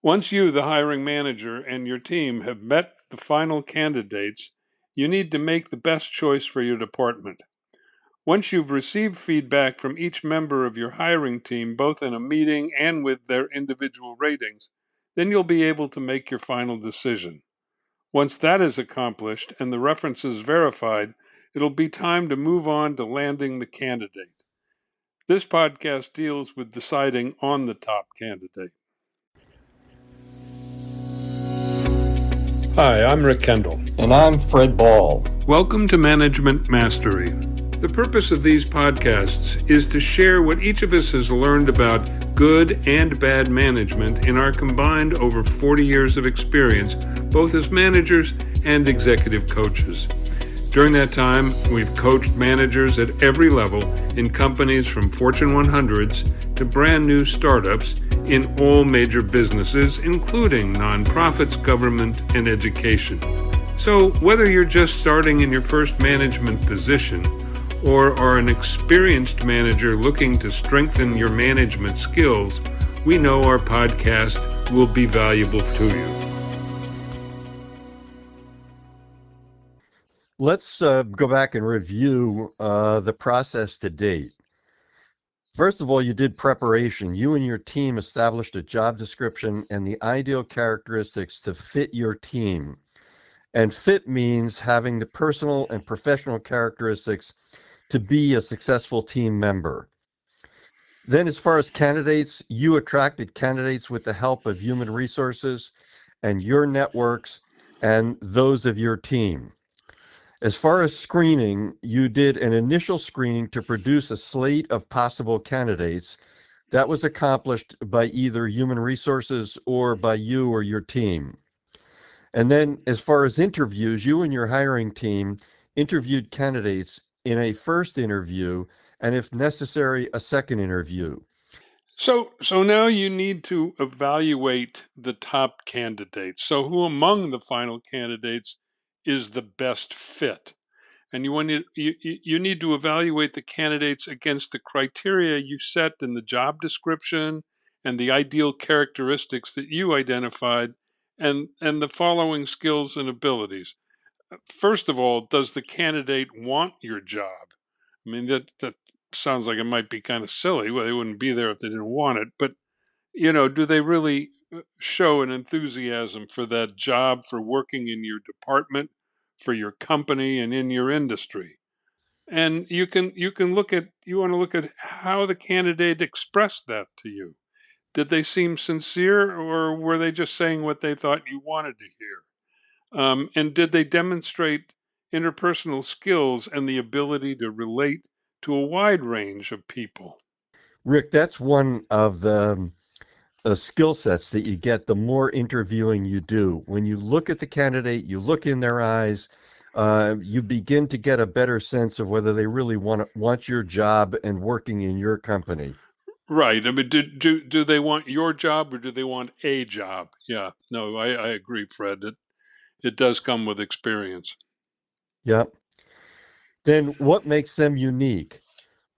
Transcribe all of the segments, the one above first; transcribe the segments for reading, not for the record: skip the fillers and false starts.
Once you, the hiring manager, and your team have met the final candidates, you need to make the best choice for your department. Once you've received feedback from each member of your hiring team, both in a meeting and with their individual ratings, then you'll be able to make your final decision. Once that is accomplished and the references verified, it'll be time to move on to landing the candidate. This podcast deals with deciding on the top candidate. Hi, I'm Rick Kendall. And I'm Fred Ball. Welcome to Management Mastery. The purpose of these podcasts is to share what each of us has learned about good and bad management in our combined over 40 years of experience, both as managers and executive coaches. During that time, we've coached managers at every level in companies from Fortune 100s to brand new startups in all major businesses, including nonprofits, government, and education. So whether you're just starting in your first management position or are an experienced manager looking to strengthen your management skills, we know our podcast will be valuable to you. Let's go back and review the process to date. First of all, you did preparation. You and your team established a job description and the ideal characteristics to fit your team. And fit means having the personal and professional characteristics to be a successful team member. Then, as far as candidates, you attracted candidates with the help of human resources and your networks and those of your team. As far as screening, you did an initial screening to produce a slate of possible candidates. That was accomplished by either human resources or by you or your team. And then as far as interviews, you and your hiring team interviewed candidates in a first interview and, if necessary, a second interview. So now you need to evaluate the top candidates. So who among the final candidates is the best fit? And you need to evaluate the candidates against the criteria you set in the job description and the ideal characteristics that you identified and the following skills and abilities. First of all, does the candidate want your job? I mean, that sounds like it might be kind of silly. Well, they wouldn't be there if they didn't want it. But, do they really show an enthusiasm for that job, for working in your department, for your company, and in your industry? And you want to look at how the candidate expressed that to you. Did they seem sincere, or were they just saying what they thought you wanted to hear? And did they demonstrate interpersonal skills and the ability to relate to a wide range of people? Rick, that's one of the skill sets that you get the more interviewing you do. When you look at the candidate, you look in their eyes, you begin to get a better sense of whether they really want your job and working in your company. Right. I mean, do they want your job or do they want a job? Yeah. No, I agree, Fred. It does come with experience. Yep. Then what makes them unique?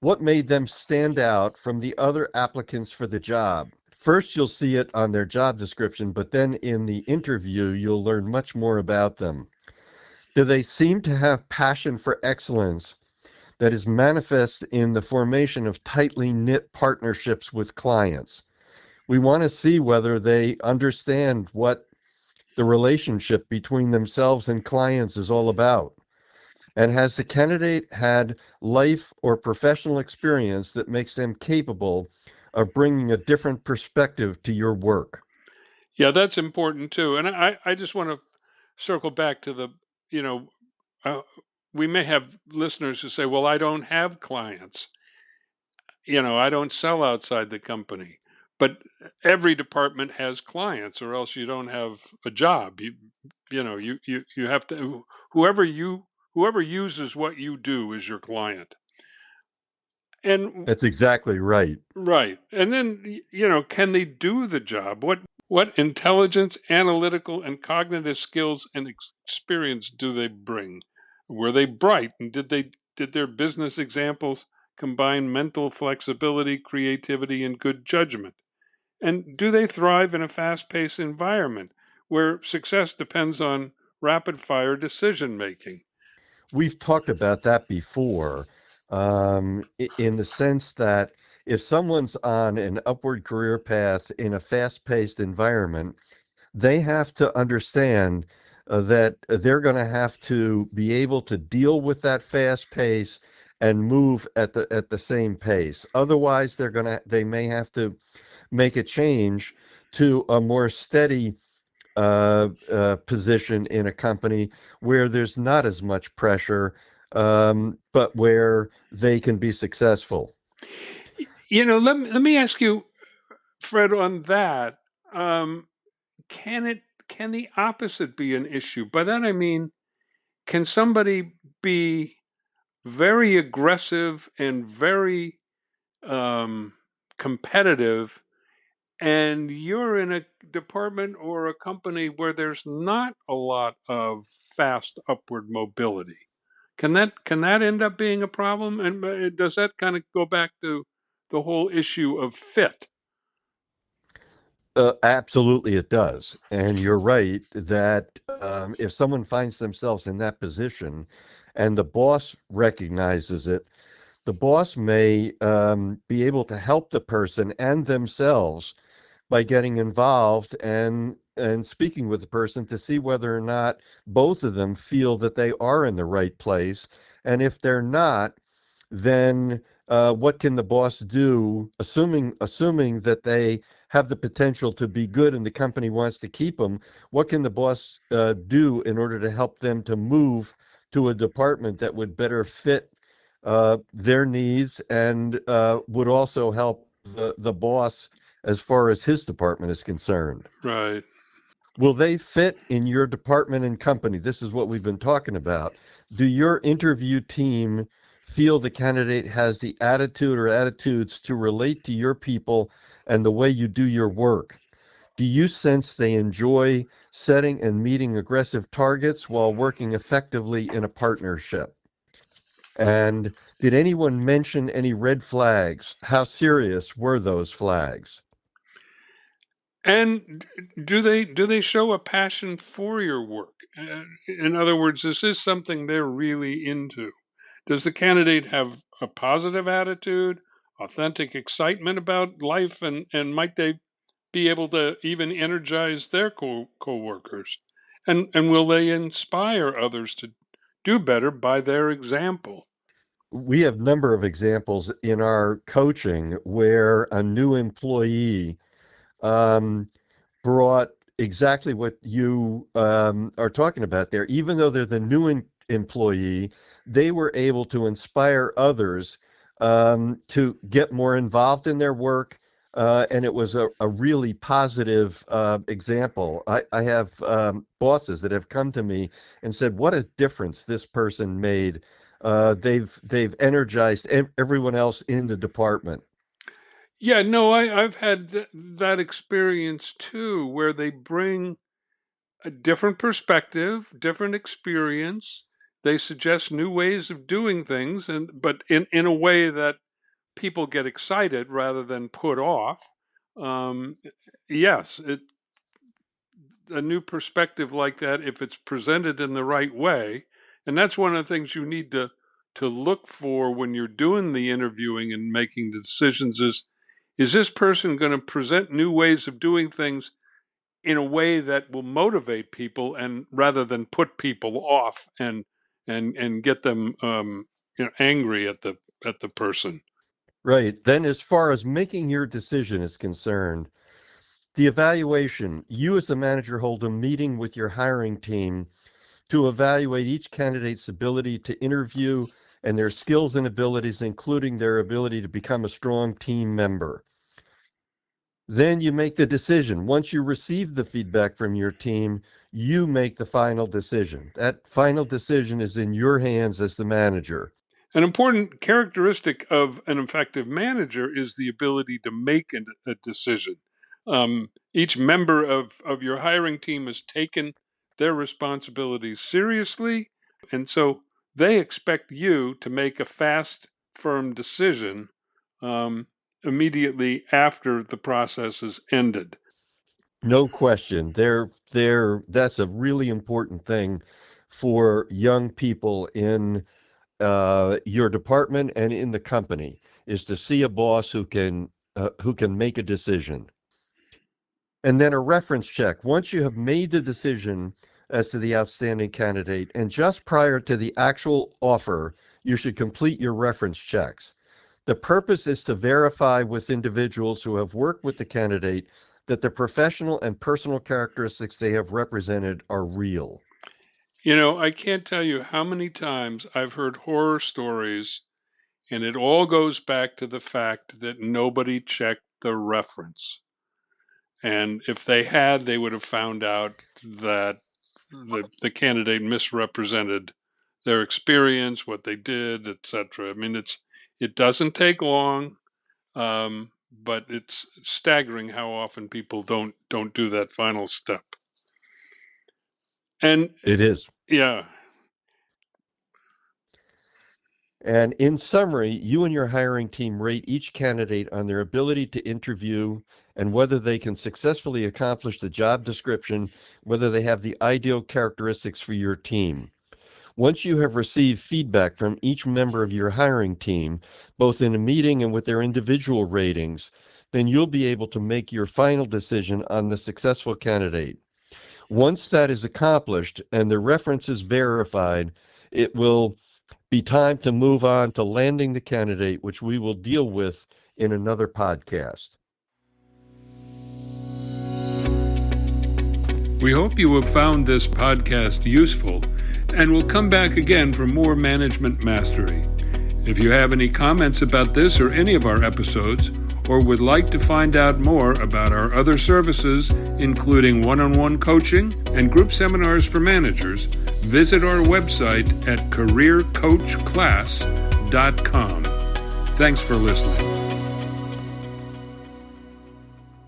What made them stand out from the other applicants for the job? First, you'll see it on their job description, but then in the interview, you'll learn much more about them. Do they seem to have passion for excellence that is manifest in the formation of tightly knit partnerships with clients? We want to see whether they understand what the relationship between themselves and clients is all about. And has the candidate had life or professional experience that makes them capable of bringing a different perspective to your work? Yeah, that's important too. And I just want to circle back to you know, uh, we may have listeners who say, well, I don't have clients. I don't sell outside the company. But every department has clients, or else you don't have a job. You have to whoever uses what you do is your client. And That's exactly right. right. And then can they do the job? What intelligence, analytical, and cognitive skills and experience do they bring? Were they bright, and did their business examples combine mental flexibility, creativity, and good judgment? And do they thrive in a fast paced environment where success depends on rapid fire decision making? We've talked about that before, in the sense that if someone's on an upward career path in a fast-paced environment, they have to understand that they're going to have to be able to deal with that fast pace and move at the same pace. Otherwise, they may have to make a change to a more steady position in a company where there's not as much pressure, but where they can be successful. Let me ask you, Fred, on that. Um, can it can the opposite be an issue? By that I mean, can somebody be very aggressive and very um, competitive, and you're in a department or a company where there's not a lot of fast upward mobility? Can that end up being a problem? And does that kind of go back to the whole issue of fit? Absolutely, it does. And you're right that if someone finds themselves in that position and the boss recognizes it, the boss may be able to help the person and themselves by getting involved and speaking with the person to see whether or not both of them feel that they are in the right place. And if they're not, then what can the boss do, assuming that they have the potential to be good and the company wants to keep them? What can the boss do in order to help them to move to a department that would better fit their needs and would also help the boss as far as his department is concerned? Right. Will they fit in your department and company? This is what we've been talking about. Do your interview team feel the candidate has the attitude or attitudes to relate to your people and the way you do your work? Do you sense they enjoy setting and meeting aggressive targets while working effectively in a partnership? And did anyone mention any red flags? How serious were those flags? And do they show a passion for your work? In other words, is this something they're really into? Does the candidate have a positive attitude, authentic excitement about life, and might they be able to even energize their coworkers? And will they inspire others to do better by their example? We have a number of examples in our coaching where a new employee um, brought exactly what you are talking about there. Even though they're the new employee, they were able to inspire others to get more involved in their work. And it was a really positive example. I have bosses that have come to me and said, "What a difference this person made." They've energized everyone else in the department. Yeah, no, I've had that experience too, where they bring a different perspective, different experience. They suggest new ways of doing things, and but in a way that people get excited rather than put off. Um, yes, a new perspective like that, if it's presented in the right way, and that's one of the things you need to look for when you're doing the interviewing and making the decisions is this person going to present new ways of doing things in a way that will motivate people and rather than put people off and get them angry at the person. Right. Then, as far as making your decision is concerned, the evaluation, you as the manager hold a meeting with your hiring team to evaluate each candidate's ability to interview and their skills and abilities, including their ability to become a strong team member. Then you make the decision. Once you receive the feedback from your team, you make the final decision. That final decision is in your hands as the manager. An important characteristic of an effective manager is the ability to make a decision. Each member of your hiring team has taken their responsibilities seriously, and so they expect you to make a fast, firm decision. Um, immediately after the process is ended. No question. That's a really important thing for young people in your department and in the company, is to see a boss who can make a decision. And then a reference check. Once you have made the decision as to the outstanding candidate, and just prior to the actual offer, you should complete your reference checks. The purpose is to verify with individuals who have worked with the candidate that the professional and personal characteristics they have represented are real. I can't tell you how many times I've heard horror stories, and it all goes back to the fact that nobody checked the reference. And if they had, they would have found out that the candidate misrepresented their experience, what they did, etc. I mean, it doesn't take long, but it's staggering how often people don't do that final step. And It is. yeah. And in summary, you and your hiring team rate each candidate on their ability to interview and whether they can successfully accomplish the job description, whether they have the ideal characteristics for your team. Once you have received feedback from each member of your hiring team, both in a meeting and with their individual ratings, then you'll be able to make your final decision on the successful candidate. Once that is accomplished and the reference is verified, it will be time to move on to landing the candidate, which we will deal with in another podcast. We hope you have found this podcast useful and will come back again for more management mastery. If you have any comments about this or any of our episodes, or would like to find out more about our other services, including one-on-one coaching and group seminars for managers, visit our website at careercoachclass.com. Thanks for listening.